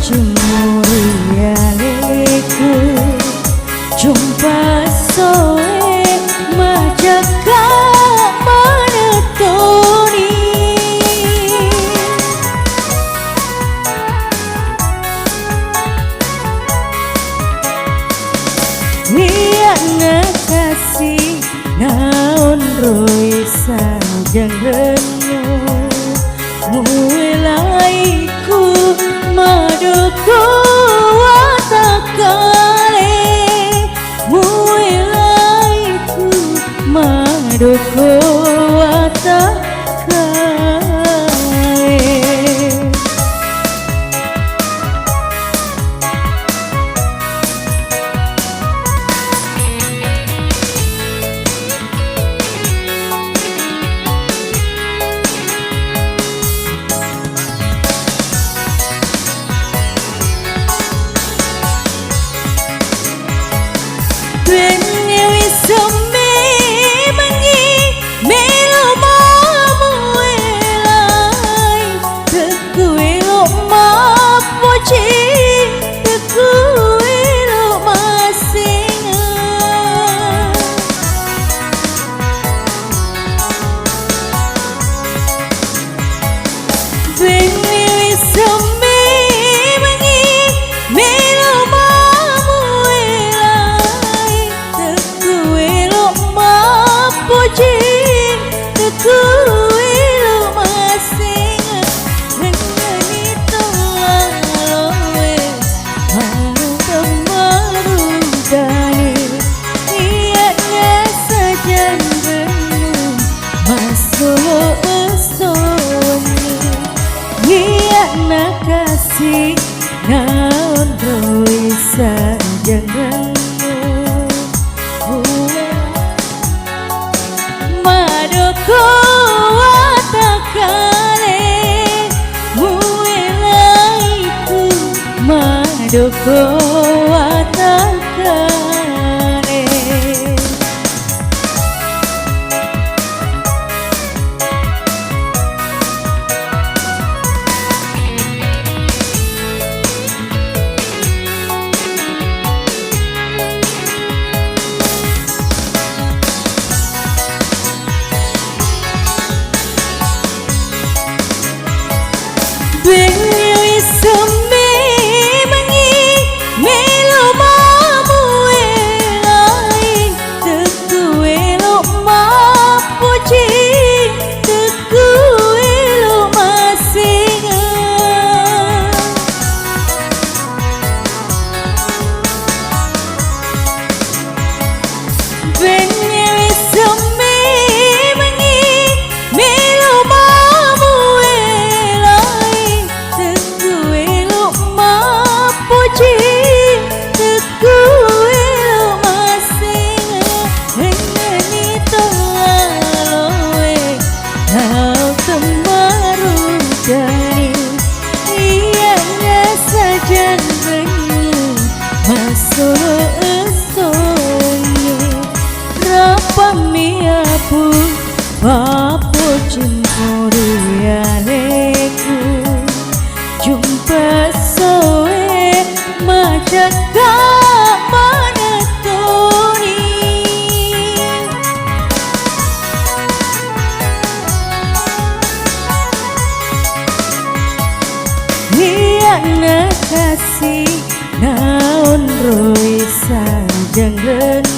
jemurialeku jumpa soe majaka menetoni Liana kasih naon roy sajang renung mulaiku maduku watakale mulaiku maduku watakale kasih naon roy sajang renung maduku watakale mulaiku maduku watakale Bengi seme mengi melo mamu elai teku elo mapuji teku elo masinga Bengi seme mengi melo mamu Papo jemurialeku jumpa soe majaka menetoni Liana kasih naon roy sajang renung